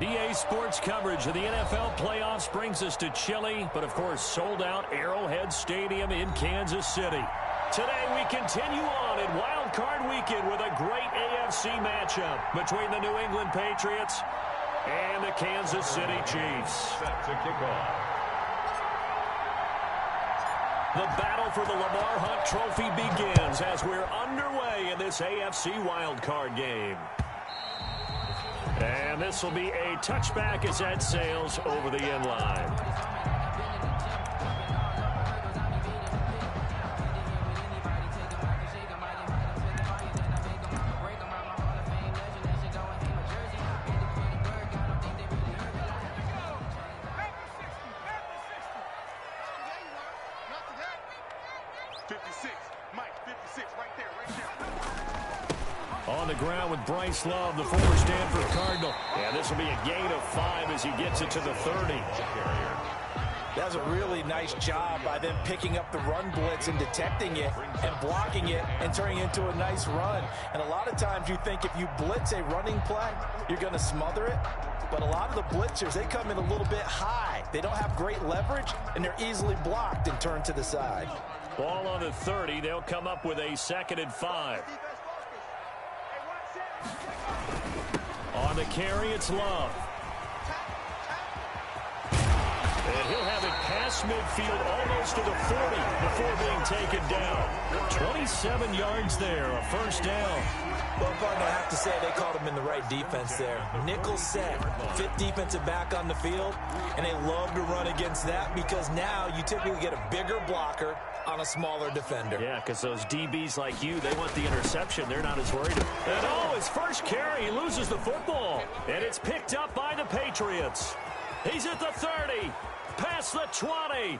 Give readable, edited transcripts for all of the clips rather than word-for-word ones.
EA Sports coverage of the NFL playoffs brings us to chilly, but of course sold-out Arrowhead Stadium in Kansas City. Today we continue on in Wild Card Weekend with a great AFC matchup between the New England Patriots and the Kansas City Chiefs. Set to kick off. The battle for the Lamar Hunt Trophy begins as we're underway in this AFC Wild Card game. And this will be a touchback as that sails over the end line. On the ground with Bryce Love, the former Stanford Cardinal. And this will be a gain of 5 as he gets it to the 30. That's a really nice job by them picking up the run blitz and detecting it and blocking it and turning it into a nice run. And a lot of times you think if you blitz a running play, you're going to smother it. But a lot of the blitzers, they come in a little bit high. They don't have great leverage, and they're easily blocked and turned to the side. Ball on the 30. They'll come up with a 2nd and 5. On the carry, it's Love. And he'll have it past midfield almost to the 40 before being taken down. 27 yards there, a first down. Well, partner, I have to say they called him in the right defense there. Nickel set, 5th defensive back on the field, and they love to run against that because now you typically get a bigger blocker on a smaller defender. Yeah, because those DBs like you, they want the interception. They're not as worried. And oh, his first carry, he loses the football. And it's picked up by the Patriots. He's at the 30, past the 20.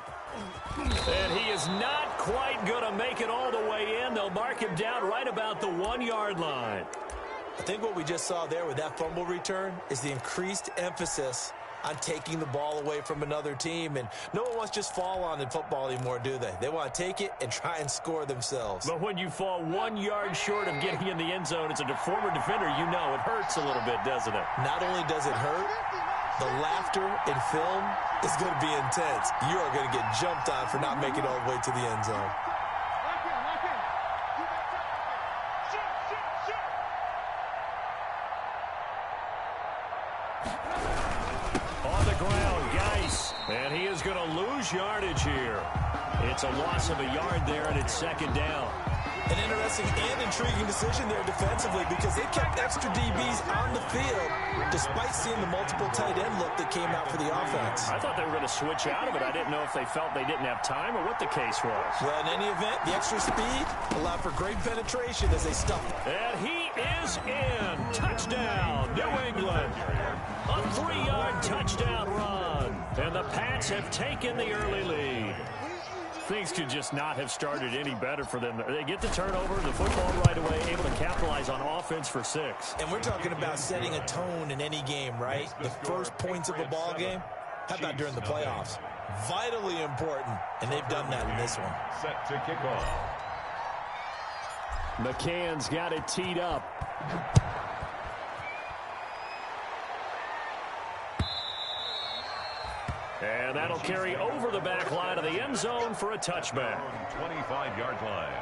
And he is not quite going to make it all the way in. They'll mark him down right about the 1-yard line. I think what we just saw there with that fumble return is the increased emphasis on taking the ball away from another team. And no one wants to just fall on in football anymore, do they? They want to take it and try and score themselves. But when you fall 1 yard short of getting in the end zone as a former defender, you know it hurts a little bit, doesn't it? Not only does it hurt, the laughter in film is going to be intense. You are going to get jumped on for not making it all the way to the end zone. On the ground, Geis. And he is going to lose yardage here. It's a loss of a yard there, and it's 2nd down. An interesting and intriguing decision there defensively because they kept extra DBs on the field despite seeing the multiple tight end look that came out for the offense. I thought they were going to switch out of it. I didn't know if they felt they didn't have time or what the case was. Well, in any event, the extra speed allowed for great penetration as they stuffed it. And he is in. Touchdown, New England. A 3-yard touchdown run. And the Pats have taken the early lead. Things could just not have started any better for them. They get the turnover, the football right away, able to capitalize on offense for 6. And we're talking about setting a tone in any game, right? The first points of a ball game. How about during the playoffs? Vitally important, and they've done that in this one. Set to kick off. McCann's got it teed up. And that'll carry over the back line of the end zone for a touchback. 25-yard line.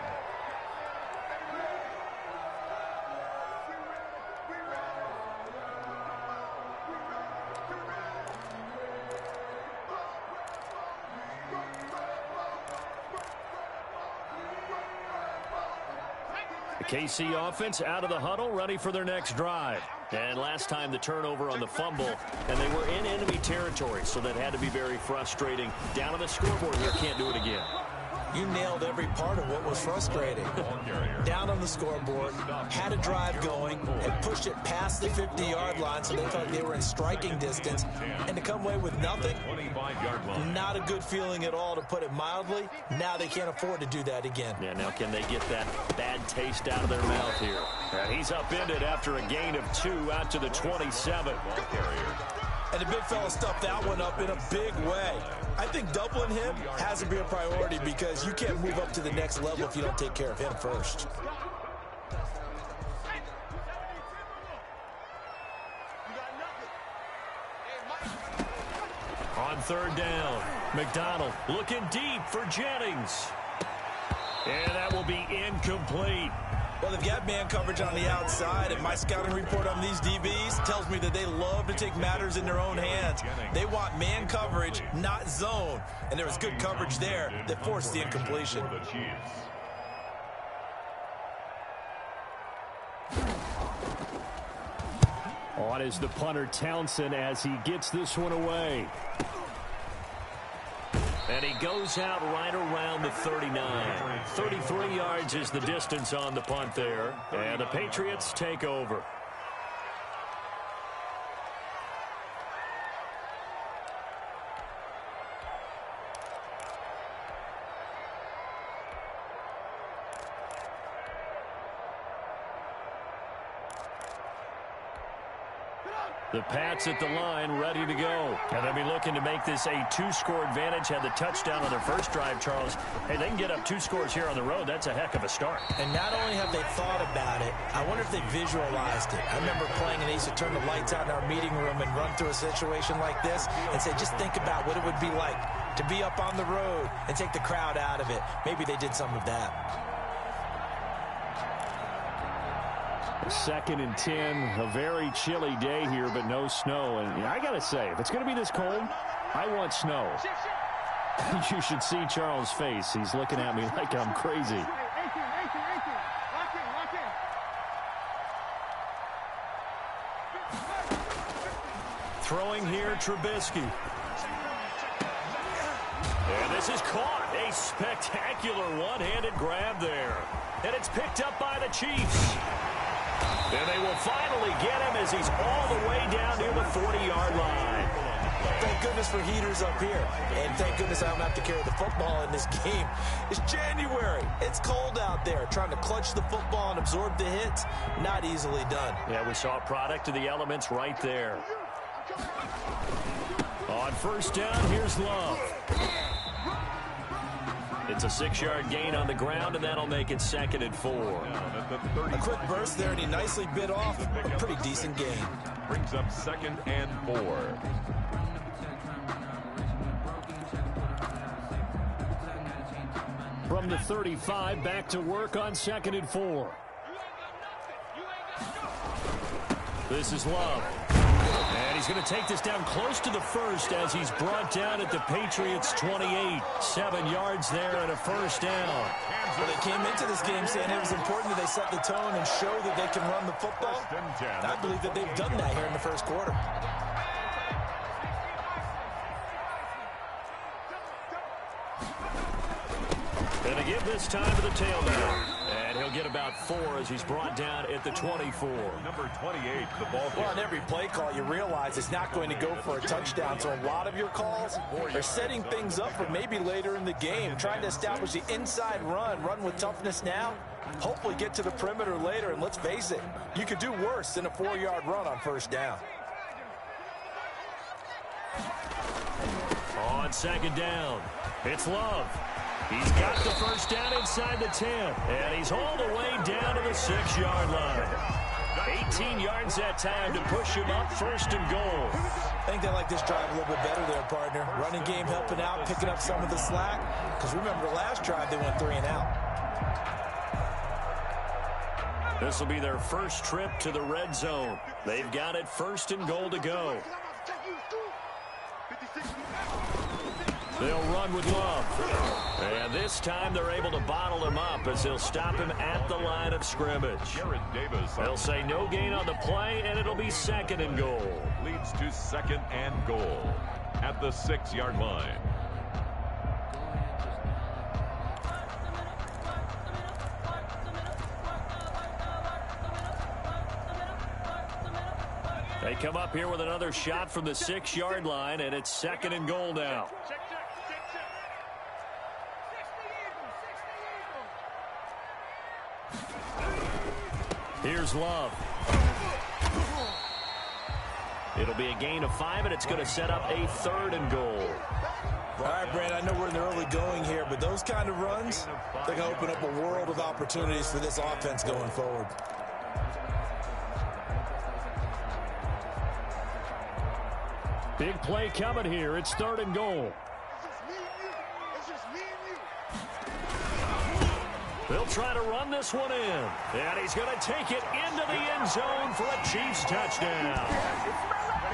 The KC offense out of the huddle, ready for their next drive. And last time the turnover on the fumble, and they were in enemy territory, so that had to be very frustrating. Down on the scoreboard here, can't do it again. You nailed every part of what was frustrating. Down on the scoreboard, had a drive going, and pushed it past the 50-yard line so they felt like they were in striking distance. And to come away with nothing, not a good feeling at all, to put it mildly. Now they can't afford to do that again. Yeah, now can they get that bad taste out of their mouth here? And he's upended after a gain of 2 out to the 27. And the big fella stuffed that one up in a big way. I think doubling him has to be a priority because you can't move up to the next level if you don't take care of him first. On third down, McDonald looking deep for Jennings. And that will be incomplete. Well, they've got man coverage on the outside, and my scouting report on these DBs tells me that they love to take matters in their own hands. They want man coverage, not zone. And there was good coverage there that forced the incompletion. On is the punter Townsend as he gets this one away. And he goes out right around the 39. 33 yards is the distance on the punt there. And the Patriots take over. The Pats at the line, ready to go. And they'll be looking to make this a two-score advantage. Had the touchdown on their first drive, Charles. Hey, they can get up 2 scores here on the road. That's a heck of a start. And not only have they thought about it, I wonder if they visualized it. I remember playing and they used to turn the lights out in our meeting room and run through a situation like this and say, just think about what it would be like to be up on the road and take the crowd out of it. Maybe they did some of that. 2nd and 10, a very chilly day here, but no snow. And I got to say, if it's going to be this cold, I want snow. You should see Charles' face. He's looking at me like I'm crazy. Throwing here, Trubisky. And this is caught. A spectacular one-handed grab there. And it's picked up by the Chiefs. And they will finally get him as he's all the way down near the 40-yard line. Thank goodness for heaters up here. And thank goodness I don't have to carry the football in this game. It's January. It's cold out there. Trying to clutch the football and absorb the hits, not easily done. Yeah, we saw a product of the elements right there. On first down, here's Love. It's a 6-yard gain on the ground, and that'll make it 2nd and 4. A quick burst there, and he nicely bit off a pretty decent gain. Brings up 2nd and 4. From the 35, back to work on 2nd and 4. This is Love. And he's going to take this down close to the first as he's brought down at the Patriots' 28. 7 yards there and a first down. Well, they came into this game saying it was important that they set the tone and show that they can run the football. I believe that they've done that here in the first quarter. And they give this time to the tailback. And he'll get about 4 as he's brought down at the 24. Number 28, the ball. Well, on every play call, you realize it's not going to go for a touchdown. So a lot of your calls are setting things up for maybe later in the game, trying to establish the inside run with toughness now, hopefully get to the perimeter later. And let's face it, you could do worse than a 4-yard run on first down. On 2nd down, it's Love. He's got the first down inside the 10, and he's all the way down to the 6-yard line. 18 yards that time to push him up 1st and goal. I think they like this drive a little bit better there, partner. Running game helping out, picking up some of the slack. Because remember the last drive, they went 3 and out. This will be their first trip to the red zone. They've got it 1st and goal to go. They'll run with Love. And this time they're able to bottle him up as they'll stop him at the line of scrimmage. They'll say no gain on the play, and it'll be 2nd and goal. Leads to 2nd and goal at the 6-yard line. They come up here with another shot from the 6-yard line, and it's 2nd and goal now. Here's Love. It'll be a gain of 5, and it's going to set up a 3rd and goal. All right, Brad, I know we're in the early going here, but those kind of runs, they're going to open up a world of opportunities for this offense going forward. Big play coming here. It's 3rd and goal. They'll try to run this one in. And he's going to take it into the end zone for a Chiefs touchdown.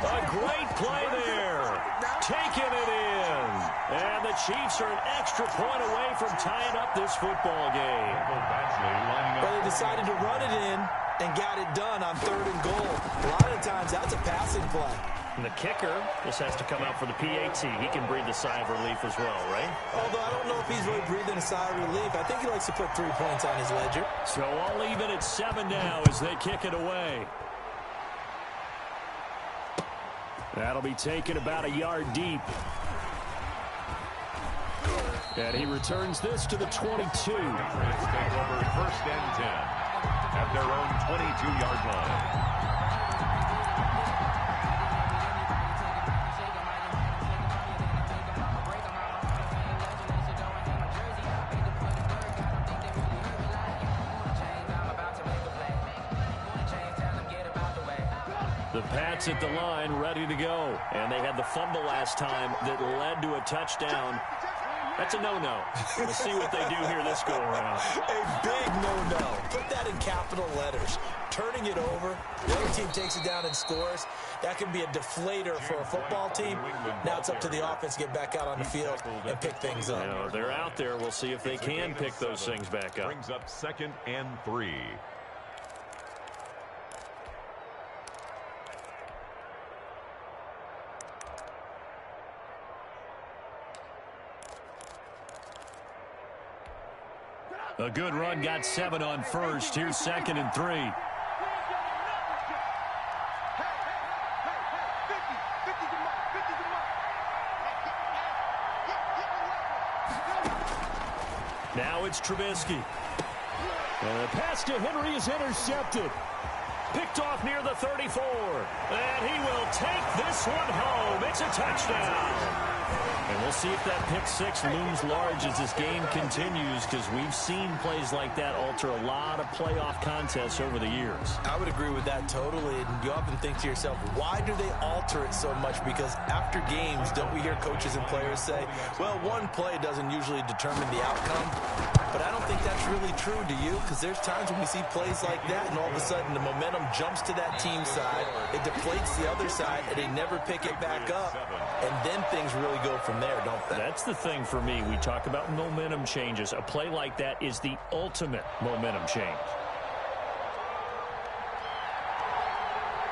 A great play there. Taking it in. And the Chiefs are an extra point away from tying up this football game. But they decided to run it in and got it done on 3rd and goal. A lot of times that's a passing play. And the kicker just has to come out for the PAT. He can breathe a sigh of relief as well, right? Although I don't know if he's really breathing a sigh of relief. I think he likes to put 3 points on his ledger. So all even at 7 now as they kick it away. That'll be taken about a yard deep. And he returns this to the 22. Patriots take over 1st and 10 at their own 22-yard line. The Pats at the line, ready to go. And they had the fumble last time that led to a touchdown. That's a no-no. We'll see what they do here this go-around. A big no-no. Put that in capital letters. Turning it over, the other team takes it down and scores. That can be a deflator for a football team. Now it's up to the offense to get back out on the field and pick things up. You know, they're out there. We'll see if they can pick those things back up. Brings up 2nd and 3. A good run got 7 on 1st. Here's 2nd and 3. Now it's Trubisky. And the pass to Henry is intercepted. Picked off near the 34. And he will take this one home. It's a touchdown. And we'll see if that pick 6 looms large as this game continues, because we've seen plays like that alter a lot of playoff contests over the years. I would agree with that totally. And you often think to yourself, why do they alter it so much? Because after games, don't we hear coaches and players say, well, one play doesn't usually determine the outcome. But I don't think that's really true, do you? Because there's times when we see plays like that, and all of a sudden the momentum jumps to that team side, it deflates the other side, and they never pick it back up. And then things really go from there, don't they? That's the thing for me. We talk about momentum changes. A play like that is the ultimate momentum change.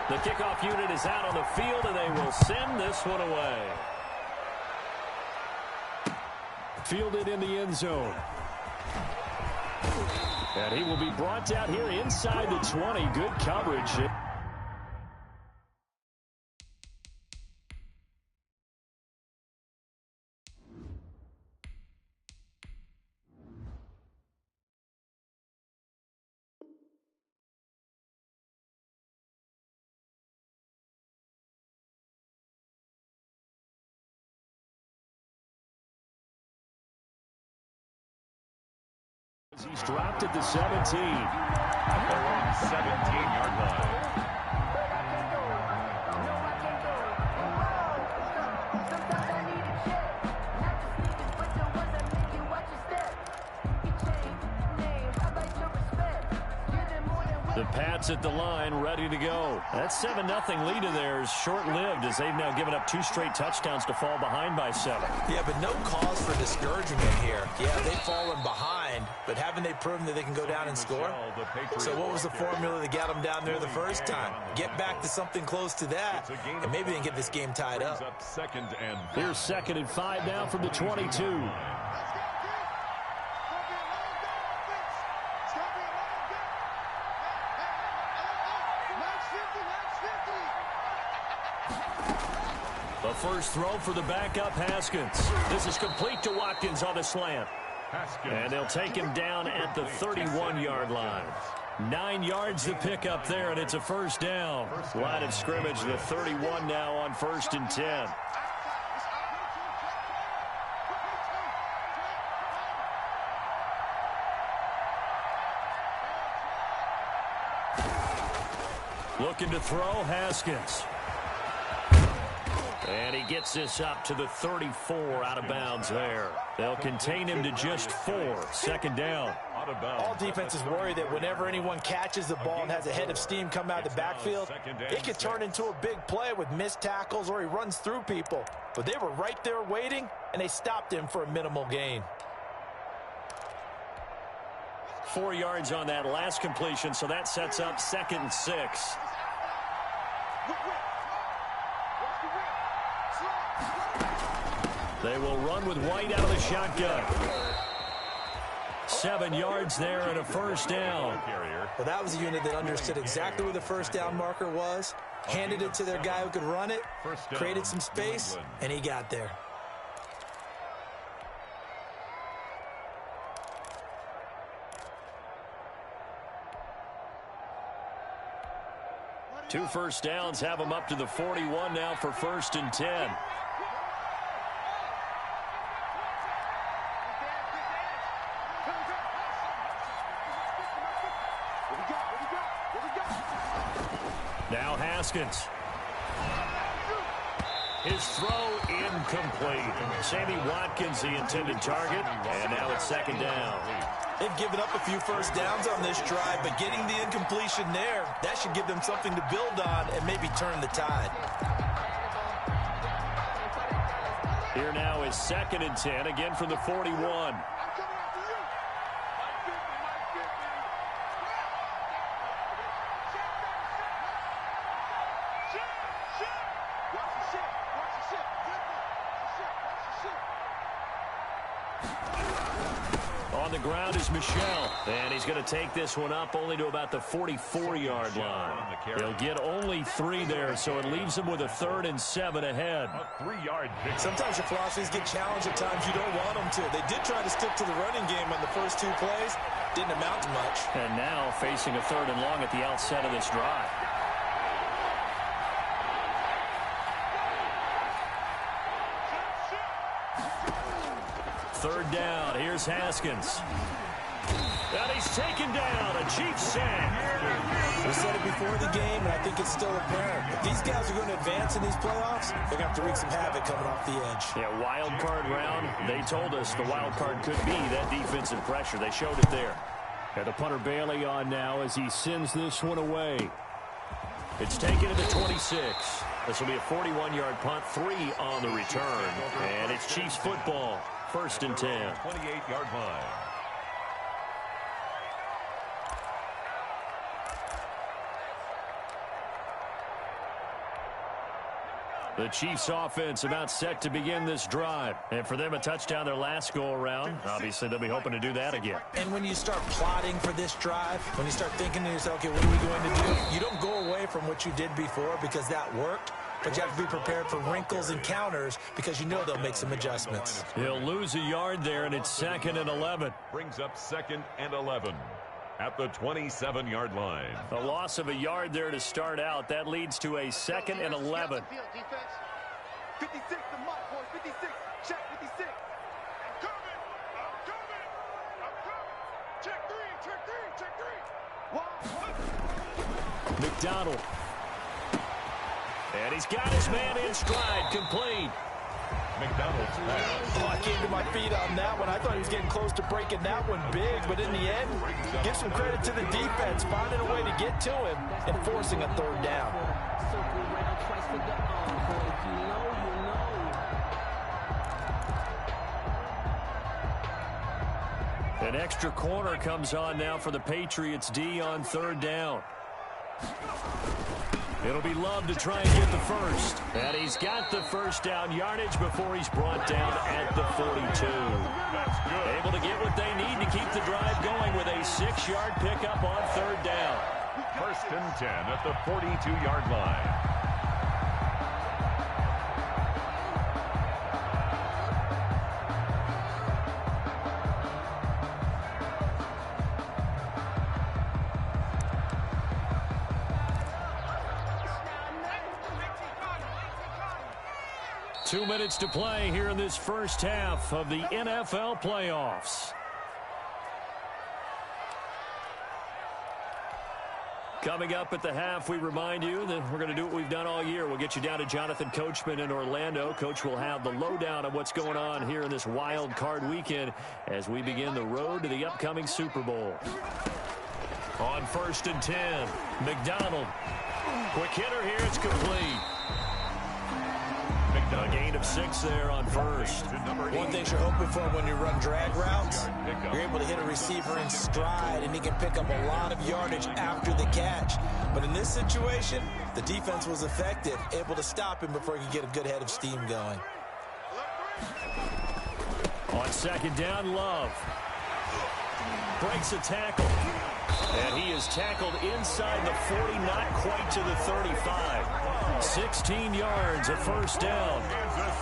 The kickoff unit is out on the field, and they will send this one away. Fielded in the end zone. And he will be brought down here inside the 20. Good coverage. He's dropped at the 17. At their own 17-yard line. The Pats at the line, ready to go. That 7-0 lead of theirs short-lived, as they've now given up 2 straight touchdowns to fall behind by 7. Yeah, but no cause for discouragement here. Yeah, they've fallen behind, but haven't they proven that they can go down and score? So what was the formula that got them down there the first time? Get back to something close to that, and maybe they can get this game tied up. Here's 2nd and 5 now from the 22. The first throw for the backup, Haskins. This is complete to Watkins on the slant. And they'll take him down at the 31-yard line. 9 yards to pick up there, and it's a first down. Line of scrimmage, the 31 now on 1st and 10. Looking to throw, Haskins. And he gets this up to the 34 out of bounds there. They'll contain him to just 4. 2nd down. All defenses worry that whenever anyone catches the ball and has a head of steam come out of the backfield, it could turn into a big play with missed tackles or he runs through people. But they were right there waiting, and they stopped him for a minimal gain. 4 yards on that last completion, so that sets up 2nd and 6. They will run with White out of the shotgun. 7 yards there and a 1st down. Well, that was a unit that understood exactly where the 1st down marker was, handed it to their guy who could run it, created some space, and he got there. Two 1st downs have them up to the 41 now for 1st and 10. Now Haskins. His throw incomplete. Sammy Watkins the intended target, and now it's 2nd down. They've given up a few 1st downs on this drive, but getting the incompletion there, that should give them something to build on and maybe turn the tide. Here now is 2nd and 10, again from the 41. On the ground is Michel, and he's going to take this one up only to about the 44-yard line. He'll get only 3 there, so it leaves him with a 3rd and 7 ahead. A 3-yard pick. Sometimes your philosophies get challenged at times you don't want them to. They did try to stick to the running game on the first 2 plays. Didn't amount to much. And now facing a 3rd and long at the outset of this drive. Third down. Here's Haskins. And he's taken down. A Chiefs sack. We said it before the game, and I think it's still apparent. If these guys are going to advance in these playoffs, they're going to have to wreak some havoc coming off the edge. Yeah, wild card round. They told us the wild card could be that defensive pressure. They showed it there. And the punter Bailey on now as he sends this one away. It's taken to the 26. This will be a 41-yard punt, 3 on the return. And it's Chiefs football. 1st and 10. 28-yard line. The Chiefs offense about set to begin this drive. And for them, a touchdown their last go-around. Obviously, they'll be hoping to do that again. And when you start plotting for this drive, when you start thinking to yourself, okay, what are we going to do? You don't go away from what you did before because that worked. But you have to be prepared for wrinkles and counters because you know they'll make some adjustments. He'll lose a yard there, and it's 2nd and 11. Brings up 2nd and 11 at the 27-yard line. A loss of a yard there to start out. That leads to a 2nd and 11. 56, the mark, boys. 56. Check 56. I'm coming. Check 3. McDonald. And he's got his man in stride, complete. McDonald's pass. Oh, I came to my feet on that one. I thought he was getting close to breaking that one big, but in the end, give some credit to the defense, finding a way to get to him and forcing a 3rd down. An extra corner comes on now for the Patriots D on 3rd down. It'll be Love to try and get the first. And he's got the 1st down yardage before he's brought down at the 42. Able to get what they need to keep the drive going with a 6-yard pickup on 3rd down. 1st and 10 at the 42-yard line. Two minutes to play here in this first half of the NFL playoffs. Coming up at the half, we remind you that we're going to do what we've done all year. We'll get you down to Jonathan Coachman in Orlando. Coach will have the lowdown of what's going on here in this wild card weekend as we begin the road to the upcoming Super Bowl. On 1st and 10, McDonald. Quick hitter here, it's complete. A gain of 6 there on first. One thing you're hoping for when you run drag routes, you're able to hit a receiver in stride, and he can pick up a lot of yardage after the catch. But in this situation, the defense was effective, able to stop him before he could get a good head of steam going. On 2nd down, Love breaks a tackle. And he is tackled inside the 40, not quite to the 35. 16 yards, a first down.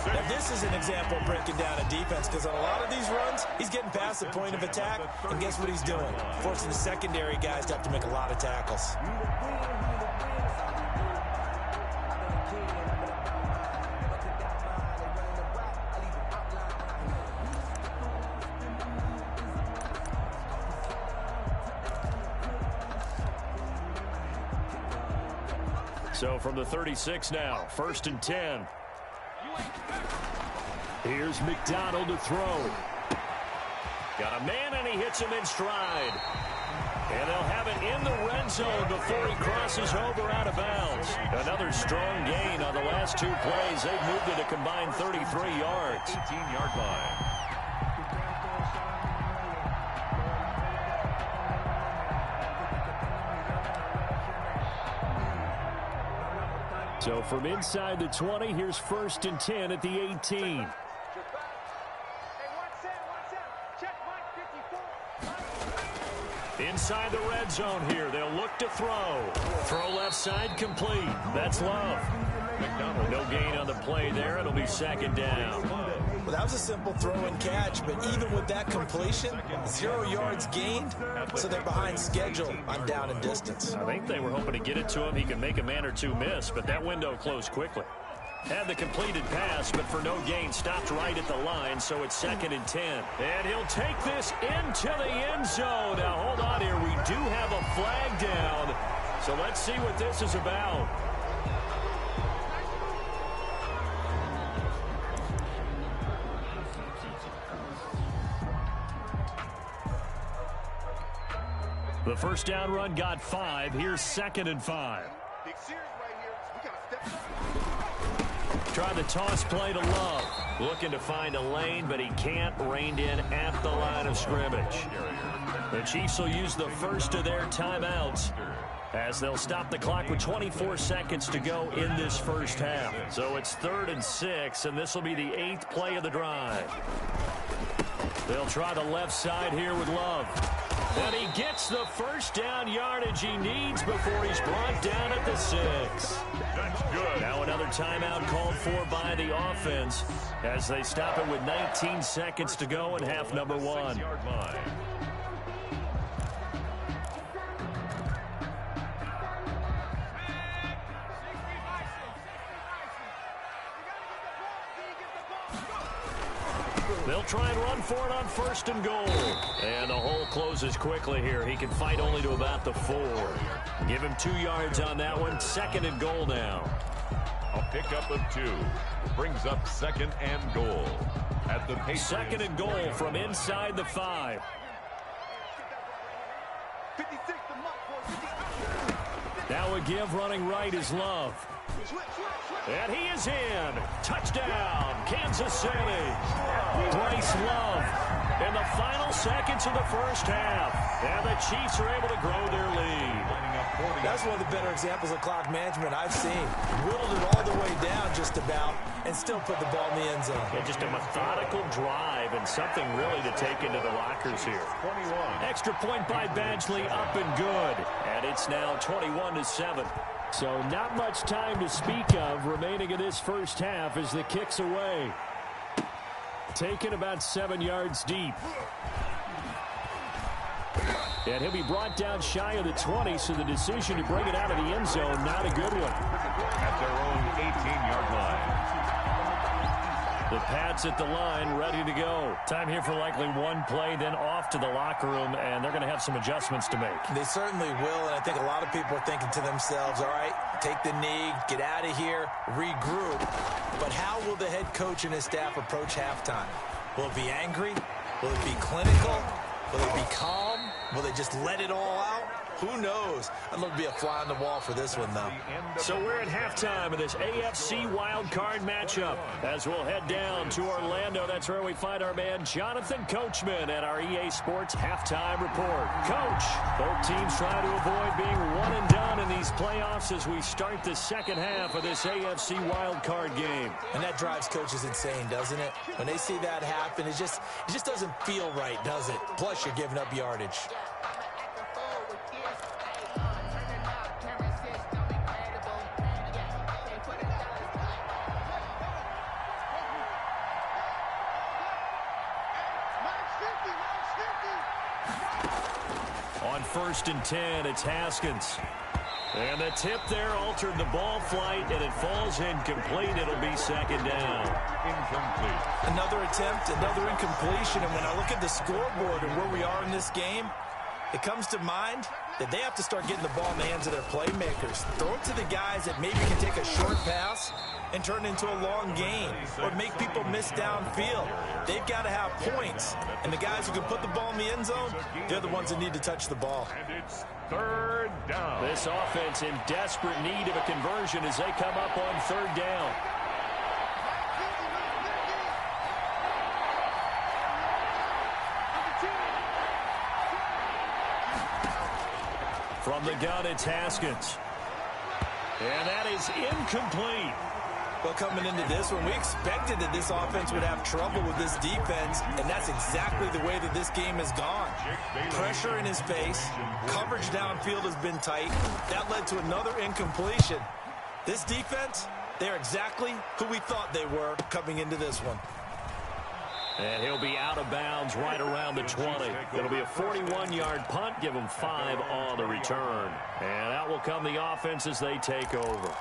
Now, this is an example of breaking down a defense, because on a lot of these runs, he's getting past the point of attack, and guess what he's doing? Forcing the secondary guys to have to make a lot of tackles. So from the 36 now, 1st and 10. Here's McDonald to throw. Got a man, and he hits him in stride. And they'll have it in the red zone before he crosses over out of bounds. Another strong gain on the last 2 plays. They've moved it a combined 33 yards. 18-yard line. So from inside the 20, here's 1st and 10 at the 18. Inside the red zone here. They'll look to throw. Throw left side complete. That's Love. McDonald, no gain on the play there. It'll be 2nd down. Well, that was a simple throw and catch, but even with that completion, 0 yards gained, so they're behind schedule on down and distance. I think they were hoping to get it to him. He can make a man or two miss, but that window closed quickly. Had the completed pass, but for no gain, stopped right at the line, so it's 2nd and 10. And he'll take this into the end zone. Now, hold on here. We do have a flag down, so let's see what this is about. The first down run got 5. Here's 2nd and 5. Big series right here. We got to step. Try the toss play to Love. Looking to find a lane, but he can't. Reined in at the line of scrimmage. The Chiefs will use the first of their timeouts as they'll stop the clock with 24 seconds to go in this first half. So it's 3rd and 6, and this will be the 8th play of the drive. They'll try the left side here with Love. And he gets the first down yardage he needs before he's brought down at the 6. That's good. Now another timeout called for by the offense as they stop it with 19 seconds to go in half number 1. 6-yard line. They'll try and run for it on 1st and goal. And the hole closes quickly here. He can fight only to about the 4. Give him 2 yards on that one. 2nd and goal now. A pickup of 2. Brings up 2nd and goal. At the Patriots. 2nd and goal from inside the 5. 56 the mark, boys. Now a give running right is Love. And he is in. Touchdown, Kansas City. Bryce Love in the final seconds of the first half. And the Chiefs are able to grow their lead. That's one of the better examples of clock management I've seen. Whittled it all the way down just about and still put the ball in the end zone. Yeah, just a methodical drive and something really to take into the lockers here. 21. Extra point by Badgley, up and good. And it's now 21-7. So not much time to speak of remaining in this first half as the kick's away. Taken about 7 yards deep. And he'll be brought down shy of the 20, so the decision to bring it out of the end zone, not a good one. At their own 18-yard line. The Pats at the line, ready to go. Time here for likely one play, then off to the locker room, and they're going to have some adjustments to make. They certainly will, and I think a lot of people are thinking to themselves, all right, take the knee, get out of here, regroup. But how will the head coach and his staff approach halftime? Will it be angry? Will it be clinical? Will it be calm? Will they just let it all out? Who knows? I'd love to be a fly on the wall for this one, though. So we're at halftime of this AFC wildcard matchup. As we'll head down to Orlando, that's where we find our man Jonathan Coachman at our EA Sports Halftime Report. Coach, both teams trying to avoid being one and done in these playoffs as we start the second half of this AFC wildcard game. And that drives coaches insane, doesn't it? When they see that happen, it just doesn't feel right, does it? Plus, you're giving up yardage. On 1st and 10, it's Haskins. And the tip there altered the ball flight, and it falls incomplete. It'll be second down. Incomplete. Another attempt, another incompletion. And when I look at the scoreboard and where we are in this game, it comes to mind that they have to start getting the ball in the hands of their playmakers. Throw it to the guys that maybe can take a short pass and turn it into a long gain or make people miss downfield. They've got to have points. And the guys who can put the ball in the end zone, they're the ones that need to touch the ball. And it's third down. This offense in desperate need of a conversion as they come up on third down. From the gun, it's Haskins. And that is incomplete. Well, coming into this one, we expected that this offense would have trouble with this defense, and that's exactly the way that this game has gone. Pressure in his face, coverage downfield has been tight. That led to another incompletion. This defense, they're exactly who we thought they were coming into this one. And he'll be out of bounds right around the 20. It'll be a 41-yard punt, give them 5 on the return. And out will come the offense as they take over.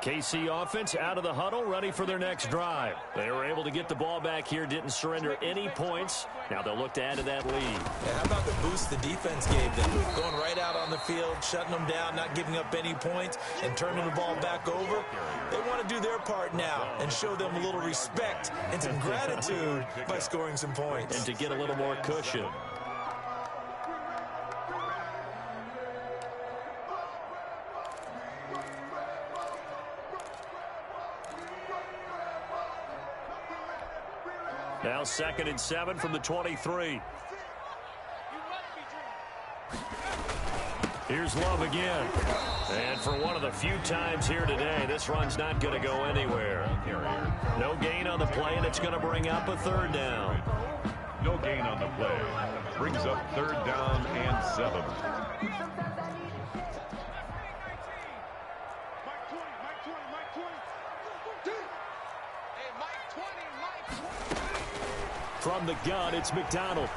KC offense out of the huddle, ready for their next drive. They were able to get the ball back here, didn't surrender any points. Now they'll look to add to that lead. Yeah, how about the boost the defense gave them? Going right out on the field, shutting them down, not giving up any points, and turning the ball back over. They want to do their part now and show them a little respect and some gratitude by scoring some points. And to get a little more cushion. Now 2nd and 7 from the 23. Here's Love again. And for one of the few times here today, this run's not going to go anywhere. No gain on the play, and it's going to bring up a third down. No gain on the play. Brings up third down and 7. From the gun, it's McDonald.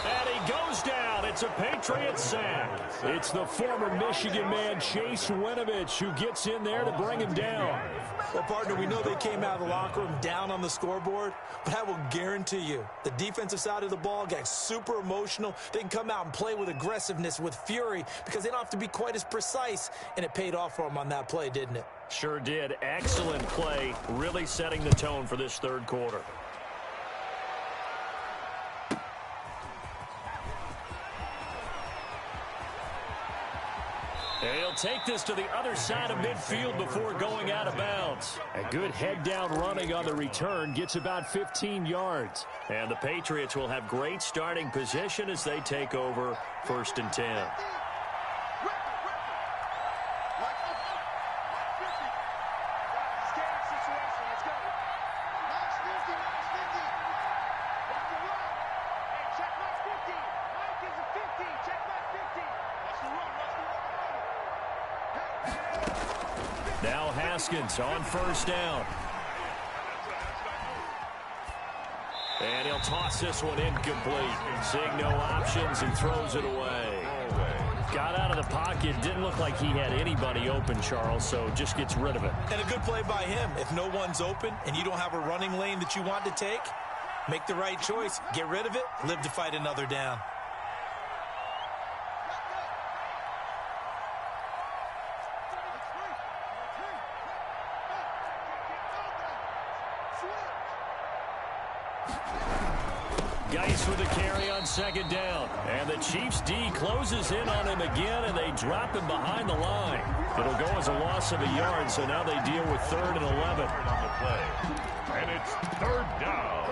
And he goes down. It's a Patriot sack. It's the former Michigan man, Chase Winovich, who gets in there to bring him down. Well, partner, we know they came out of the locker room down on the scoreboard, but I will guarantee you the defensive side of the ball got super emotional. They can come out and play with aggressiveness, with fury, because they don't have to be quite as precise, and it paid off for them on that play, didn't it? Sure did. Excellent play, really setting the tone for this third quarter. He'll take this to the other side of midfield before going out of bounds. A good head-down running on the return gets about 15 yards. And the Patriots will have great starting position as they take over 1st and 10. Now Haskins on 1st down. And he'll toss this one incomplete. Seeing no options, he throws it away. Got out of the pocket. Didn't look like he had anybody open, Charles, so just gets rid of it. And a good play by him. If no one's open and you don't have a running lane that you want to take, make the right choice. Get rid of it. Live to fight another down. Geis with the carry on second down. And the Chiefs D closes in on him again, and they drop him behind the line. It'll go as a loss of a yard, so now they deal with 3rd and 11. On the play. And it's 3rd down.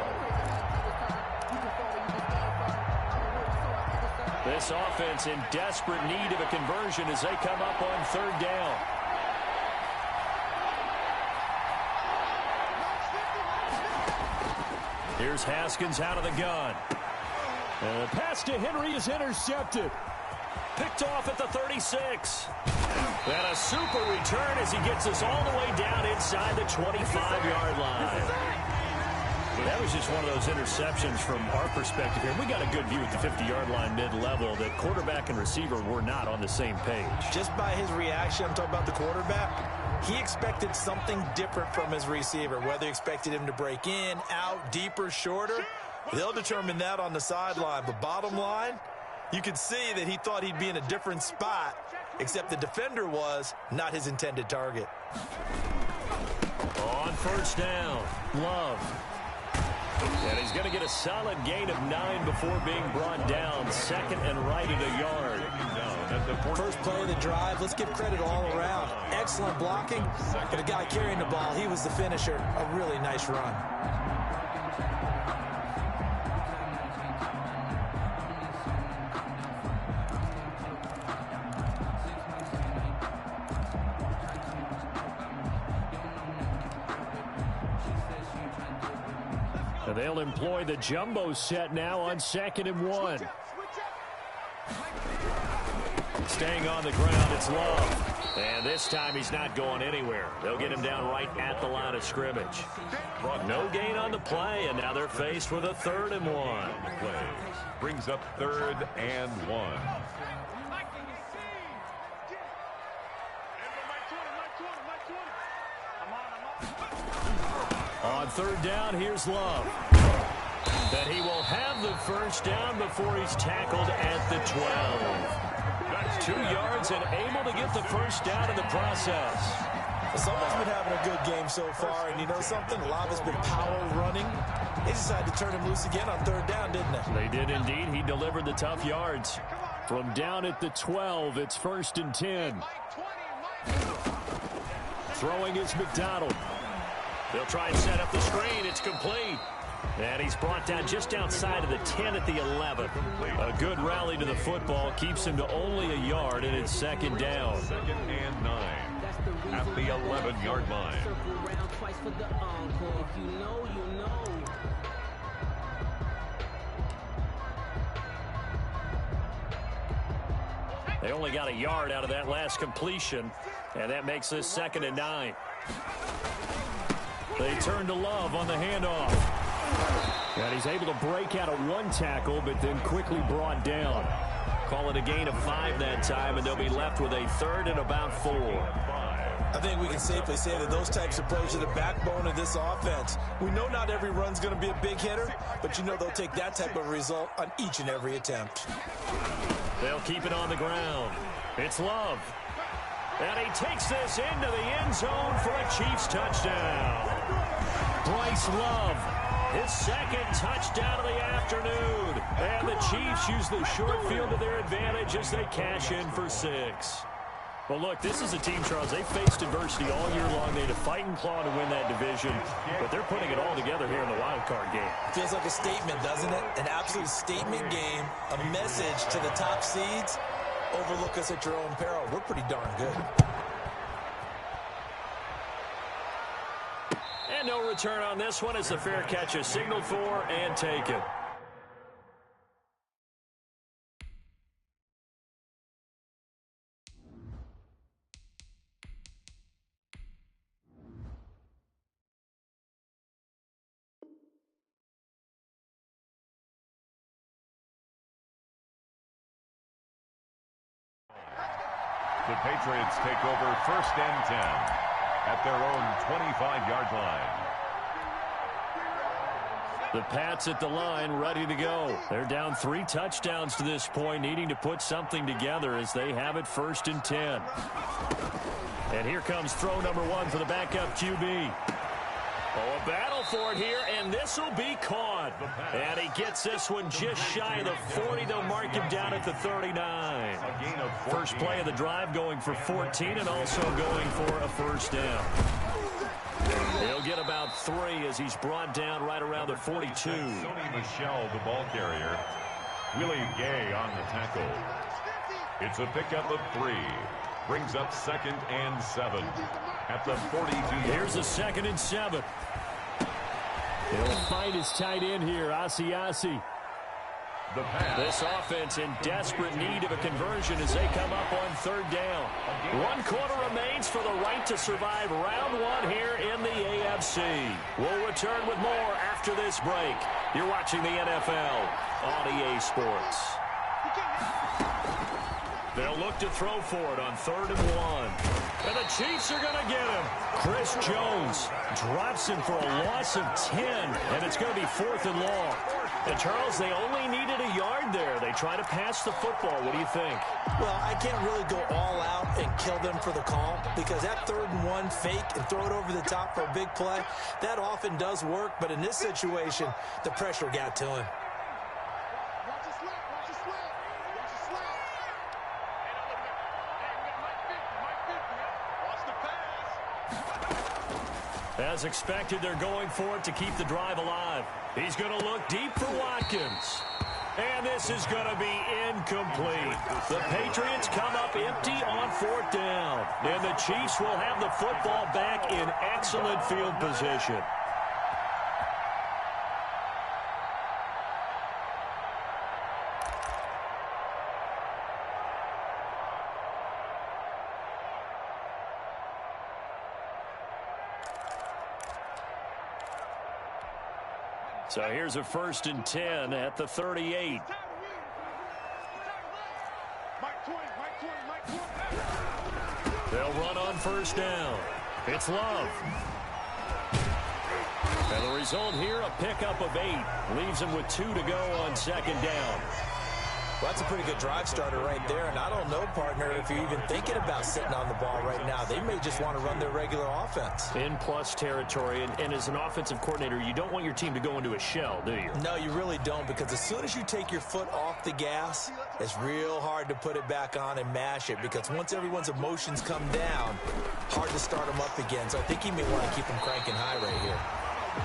This offense in desperate need of a conversion as they come up on 3rd down. Here's Haskins out of the gun. And the pass to Henry is intercepted. Picked off at the 36. And a super return as he gets us all the way down inside the 25-yard line. That was just one of those interceptions from our perspective here. We got a good view at the 50-yard line mid-level that quarterback and receiver were not on the same page. Just by his reaction, I'm talking about the quarterback, he expected something different from his receiver, whether he expected him to break in, out, deeper, shorter. They'll determine that on the sideline. But bottom line, you could see that he thought he'd be in a different spot, except the defender was not his intended target. On 1st down, Love. And he's going to get a solid gain of 9 before being brought down. 2nd and right at a yard. First play of the drive, let's give credit all around. Excellent blocking. And the guy carrying the ball, he was the finisher. A really nice run. They'll employ the jumbo set now on 2nd and 1. Staying on the ground, it's Love. And this time he's not going anywhere. They'll get him down right at the line of scrimmage. No gain on the play, and now they're faced with a 3rd and 1. Play brings up 3rd and 1. On 3rd down, here's Love. That he will have the 1st down before he's tackled at the 12. That's 2 yards and able to get the 1st down in the process. Someone's been having a good game so far, and you know something? A lot of it's been power running. They decided to turn him loose again on 3rd down, didn't they? They did indeed. He delivered the tough yards. From down at the 12, it's 1st and 10. Throwing is McDonald. They'll try and set up the screen. It's complete. And he's brought down just outside of the 10 at the 11. A good rally to the football keeps him to only a yard, and it's 2nd down. 2nd and 9 at the 11-yard line. They only got a yard out of that last completion, and that makes this 2nd and 9. They turn to Love on the handoff. And he's able to break out of 1 tackle, but then quickly brought down. Call it a gain of 5 that time, and they'll be left with a 3rd and about 4. I think we can safely say that those types of plays are the backbone of this offense. We know not every run's going to be a big hitter, but you know they'll take that type of result on each and every attempt. They'll keep it on the ground. It's Love. And he takes this into the end zone for a Chiefs touchdown. Bryce Love, his 2nd touchdown of the afternoon. And the Chiefs use the short field to their advantage as they cash in for 6. Well, look, this is a team, Charles. They faced adversity all year long. They had to fight and claw to win that division, but they're putting it all together here in the wild card game. Feels like a statement, doesn't it? An absolute statement game, a message to the top seeds. Overlook us at your own peril. We're pretty darn good. And no return on this one as the fair catch is signaled for and taken. The Patriots take over 1st and 10 at their own 25-yard line. The Pats at the line, ready to go. They're down 3 touchdowns to this point, needing to put something together as they have it 1st and 10. And here comes throw number 1 for the backup QB. Oh, a battle for it here, and this will be caught. And he gets this one just shy of the 40. They'll mark him down at the 39. First play of the drive going for 14 and also going for a 1st down. He'll get about 3 as he's brought down right around the 42. Sony Michel, the ball carrier. Willie Gay on the tackle. It's a pickup of 3. Brings up 2nd and 7 at the 42. Here's a 2nd and 7. He'll find his tight end here, Asiasi. This offense in desperate need of a conversion as they come up on 3rd down. 1 quarter remains for the right to survive round 1 here in the AFC. We'll return with more after this break. You're watching the NFL on EA Sports. They'll look to throw for it on 3rd and 1. And the Chiefs are going to get him. Chris Jones drops him for a loss of 10. And it's going to be 4th and long. And, Charles, they only needed a yard there. They try to pass the football. What do you think? Well, I can't really go all out and kill them for the call because that 3rd and 1 fake and throw it over the top for a big play, that often does work. But in this situation, the pressure got to him. As expected, they're going for it to keep the drive alive. He's going to look deep for Watkins. And this is going to be incomplete. The Patriots come up empty on 4th down. And the Chiefs will have the football back in excellent field position. So here's a 1st and 10 at the 38. They'll run on 1st down. It's Love. And the result here, a pickup of 8. Leaves them with 2 to go on 2nd down. Well, that's a pretty good drive starter right there. And I don't know, partner, if you're even thinking about sitting on the ball right now. They may just want to run their regular offense. In plus territory. And as an offensive coordinator, you don't want your team to go into a shell, do you? No, you really don't. Because as soon as you take your foot off the gas, it's real hard to put it back on and mash it. Because once everyone's emotions come down, hard to start them up again. So I think he may want to keep them cranking high right here.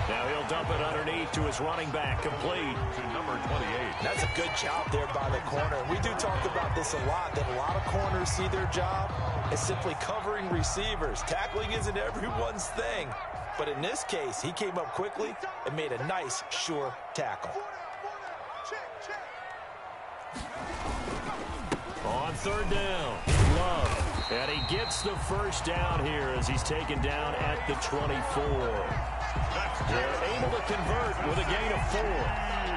Now he'll dump it underneath to his running back, complete to number 28. That's a good job there by the corner. We do talk about this a lot, that a lot of corners see their job as simply covering receivers. Tackling isn't everyone's thing. But in this case, he came up quickly and made a nice, sure tackle. On 3rd down, Love. And he gets the 1st down here as he's taken down at the 24. They're able to convert with a gain of 4.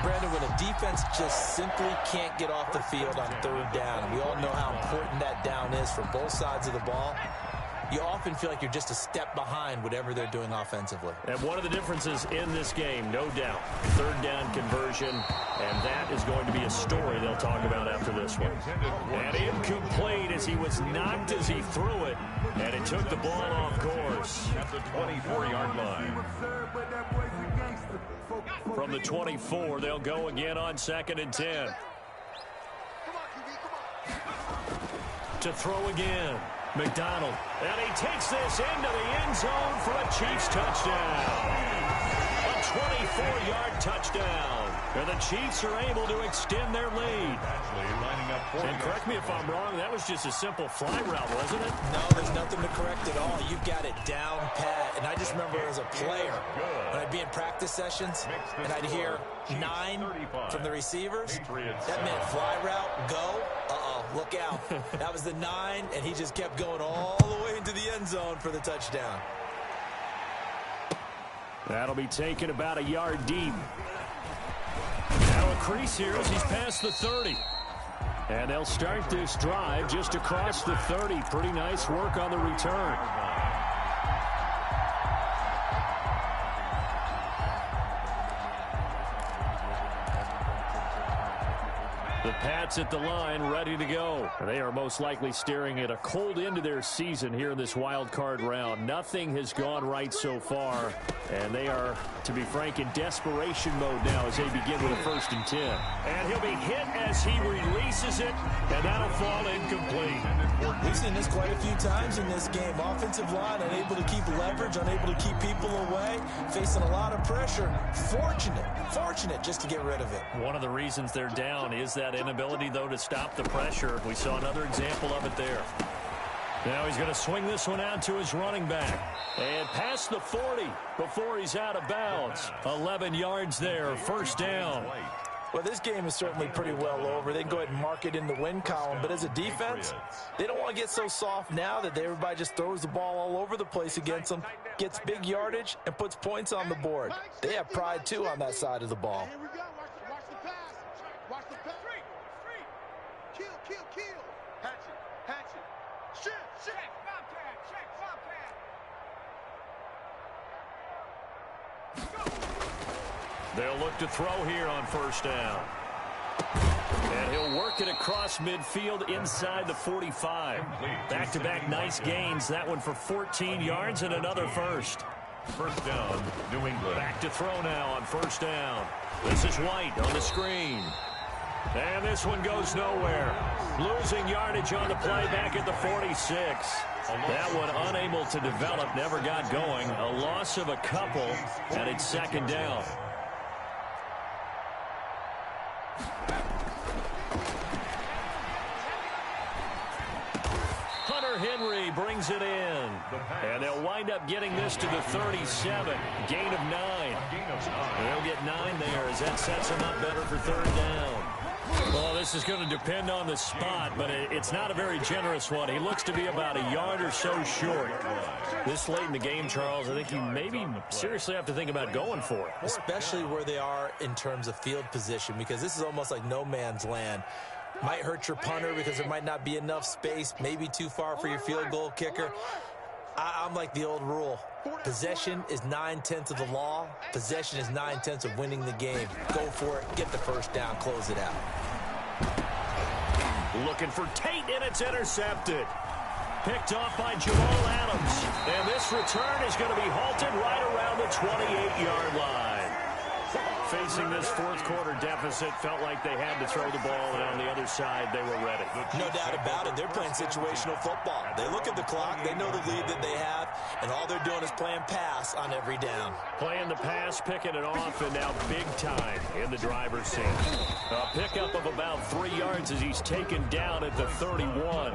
Brandon, when a defense just simply can't get off the field on 3rd down, and we all know how important that down is for both sides of the ball, you often feel like you're just a step behind whatever they're doing offensively. And one of the differences in this game, no doubt, 3rd down conversion, and that is going to be a story they'll talk about after this one. And incomplete as he was knocked as he threw it, and it took the ball off course. At the 24-yard line. From the 24, they'll go again on 2nd and 10. To throw again. McDonald, and he takes this into the end zone for a Chiefs touchdown. A 24-yard touchdown. And the Chiefs are able to extend their lead. Actually lining up for and correct me if I'm wrong, that was just a simple fly route, wasn't it? No, there's nothing to correct at all. You've got it down pat. And I just remember as a player, when I'd be in practice sessions, and I'd hear 9 from the receivers, that meant fly route, go. Look out. That was the 9, and he just kept going all the way into the end zone for the touchdown. That'll be taken about a yard deep. Now a crease here as he's past the 30. And they'll start this drive just across the 30. Pretty nice work on the return. The Pats at the line, ready to go. They are most likely staring at a cold end to their season here in this wild card round. Nothing has gone right so far, and they are, to be frank, in desperation mode now as they begin with a 1st and 10. And he'll be hit as he releases it, and that'll fall incomplete. We've seen this quite a few times in this game. Offensive line unable to keep leverage, unable to keep people away, facing a lot of pressure. Fortunate just to get rid of it. One of the reasons they're down is that inability, though, to stop the pressure. We saw another example of it there. Now he's going to swing this one out to his running back. And past the 40 before he's out of bounds. 11 yards there, 1st down. Well, this game is certainly pretty well over. They can go ahead and mark it in the win column. But as a defense, they don't want to get so soft now that everybody just throws the ball all over the place against them, gets big yardage, and puts points on the board. They have pride, too, on that side of the ball. Here we go. Watch the pass. Watch the pass. Kill. Hatchet. Shit. Bobcat. They'll look to throw here on 1st down. And he'll work it across midfield inside the 45. Back-to-back nice gains. That one for 14 yards and another 1st. 1st down, New England. Back to throw now on 1st down. This is White on the screen. And this one goes nowhere. Losing yardage on the play back at the 46. That one unable to develop, never got going. A loss of a couple, and it's 2nd down. Henry brings it in. And they'll wind up getting this to the 37. Gain of 9. They'll get 9 there as that sets them up better for 3rd down. Well, this is going to depend on the spot, but it's not a very generous one. He looks to be about a yard or so short. This late in the game, Charles, I think you maybe seriously have to think about going for it. Especially where they are in terms of field position, because this is almost like no man's land. Might hurt your punter because there might not be enough space, maybe too far for your field goal kicker. I'm like the old rule. Possession is 9/10 of the law. Possession is 9/10 of winning the game. Go for it. Get the 1st down. Close it out. Looking for Tate, and it's intercepted. Picked off by Jamal Adams. And this return is going to be halted right around the 28-yard line. Facing this 4th quarter deficit, felt like they had to throw the ball, and on the other side, they were ready. No doubt about it. They're playing situational football. They look at the clock, they know the lead that they have, and all they're doing is playing pass on every down. Playing the pass, picking it off, and now big time in the driver's seat. A pickup of about 3 yards as he's taken down at the 31.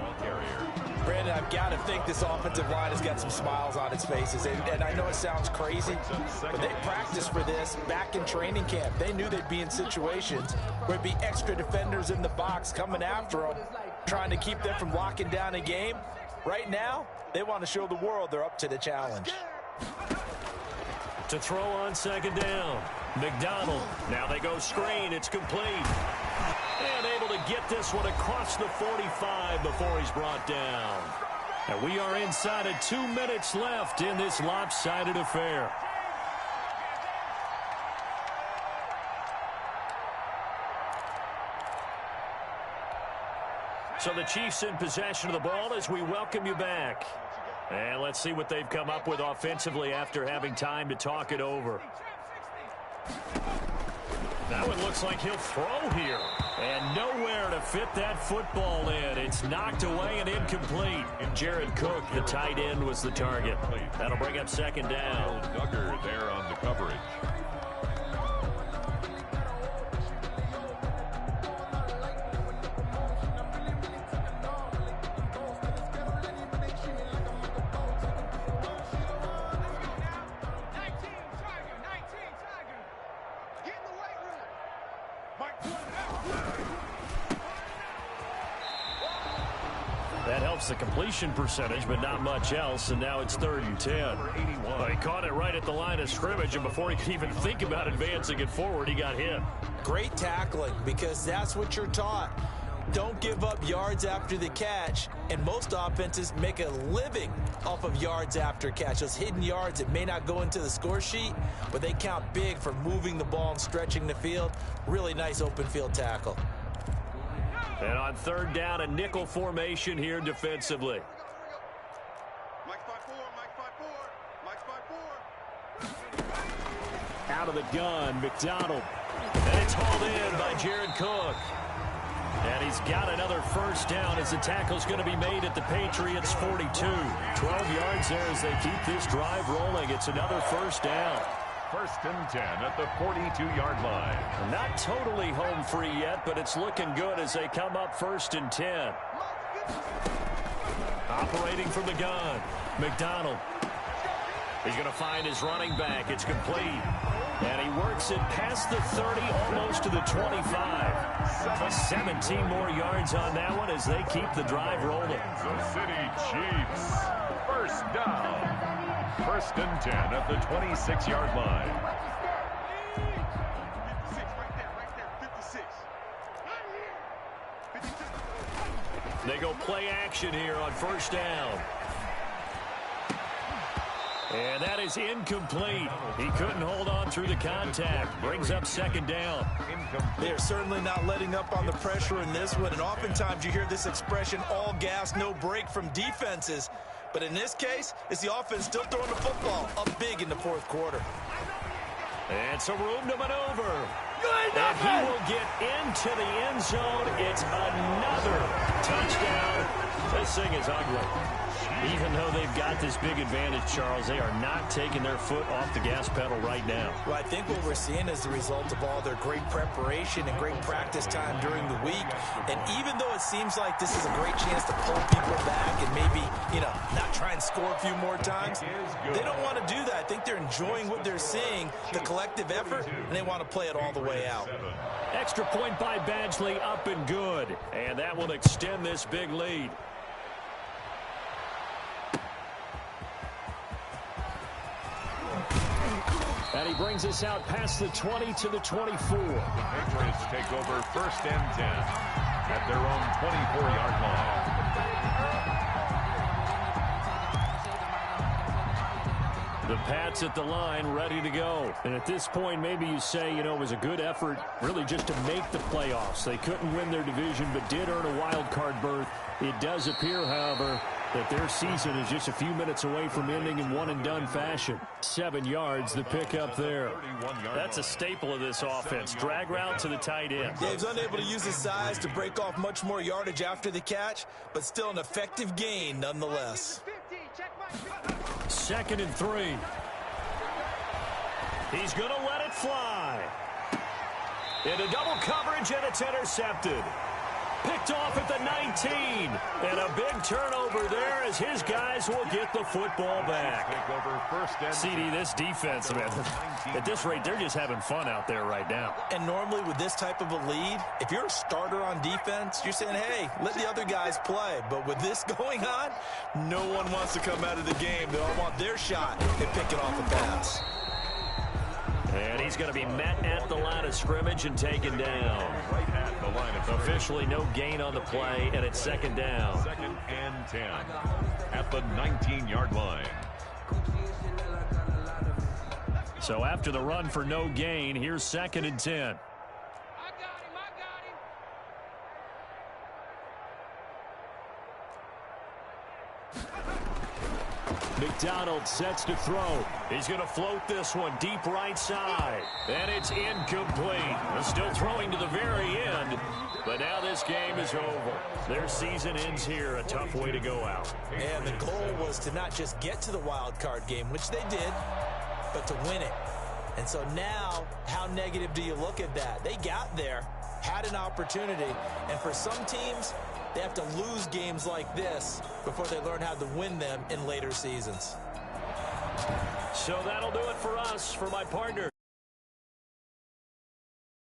Brandon, I've got to think this offensive line has got some smiles on its faces. And I know it sounds crazy, but they practiced for this back in training camp. They knew they'd be in situations where there'd be extra defenders in the box coming after them, trying to keep them from locking down a game. Right now, they want to show the world they're up to the challenge. To throw on 2nd down. McDonald. Now they go screen. It's complete. And able to get this one across the 45 before he's brought down. And we are inside of 2 minutes left in this lopsided affair. So the Chiefs in possession of the ball as we welcome you back. And let's see what they've come up with offensively after having time to talk it over. That one looks like he'll throw here. And nowhere to fit that football in. It's knocked away and incomplete. Jared Cook, the tight end, was the target. That'll bring up 2nd down. Duggar there on the coverage. That helps the completion percentage, but not much else, and now it's 3rd and 10. Well, he caught it right at the line of scrimmage, and before he could even think about advancing it forward, he got hit. Great tackling, because that's what you're taught. don't give up yards after the catch, and most offenses make a living off of yards after catch. Those hidden yards that may not go into the score sheet, but they count big for moving the ball and stretching the field. Really nice open field tackle. And on third down, a nickel formation here defensively. Out of the gun, McDonald. And it's hauled in by Jared Cook. And he's got another first down as the tackle's going to be made at the Patriots' 42. 12 yards there as they keep this drive rolling. It's another first down. First and 10 at the 42-yard line. Not totally home free yet, but it's looking good as they come up first and 10. Operating from the gun, McDonald. He's going to find his running back. It's complete. And he works it past the 30, almost to the 25. 17 more yards on that one as they keep the drive rolling. The City Chiefs. First down. First and 10 at the 26-yard line. 56, right there, 56. 56. They go play action here on first down. And that is incomplete. He couldn't hold on through the contact. Brings up second down. They're certainly not letting up on the pressure in this one. And oftentimes you hear this expression, all gas, no break from defenses. But in this case, it's the offense still throwing the football up big in the fourth quarter. And some room to maneuver. And he will get into the end zone. It's another touchdown. This thing is ugly. Even though they've got this big advantage, Charles, they are not taking their foot off the gas pedal right now. Well, I think what we're seeing is the result of all their great preparation and great practice time during the week. And even though it seems like this is a great chance to pull people back and maybe, not try and score a few more times, they don't want to do that. I think they're enjoying what they're seeing, the collective effort, and they want to play it all the way out. Extra point by Badgley, up and good. And that will extend this big lead. And he brings us out past the 20 to the 24. The Patriots take over first and 10 at their own 24-yard line. The Pats at the line, ready to go. And at this point, maybe you say, it was a good effort really just to make the playoffs. They couldn't win their division, but did earn a wild card berth. It does appear, however, that their season is just a few minutes away from ending in one-and-done fashion. 7 yards, the pickup there. That's a staple of this offense. Drag route to the tight end. Yeah, he's unable to use his size to break off much more yardage after the catch, but still an effective gain nonetheless. 2nd and 3. He's going to let it fly. Into double coverage, and it's intercepted. Picked off at the 19. And a big turnover there as his guys will get the football back. CD, this defense, man, at this rate, they're just having fun out there right now. And normally with this type of a lead, if you're a starter on defense, you're saying, hey, let the other guys play. But with this going on, no one wants to come out of the game. They all want their shot at picking off a pass. And he's going to be met at the line of scrimmage and taken down. Officially no gain on the play, and it's 2nd down. 2nd and 10 at the 19-yard line. So after the run for no gain, here's 2nd and 10. McDonald sets to throw. He's going to float this one deep right side. And it's incomplete. They're still throwing to the very end. But now this game is over. Their season ends here. A tough way to go out. And the goal was to not just get to the wild card game, which they did, but to win it. And so now, how negative do you look at that? They got there, had an opportunity, and for some teams, they have to lose games like this before they learn how to win them in later seasons. So that'll do it for us. For my partner,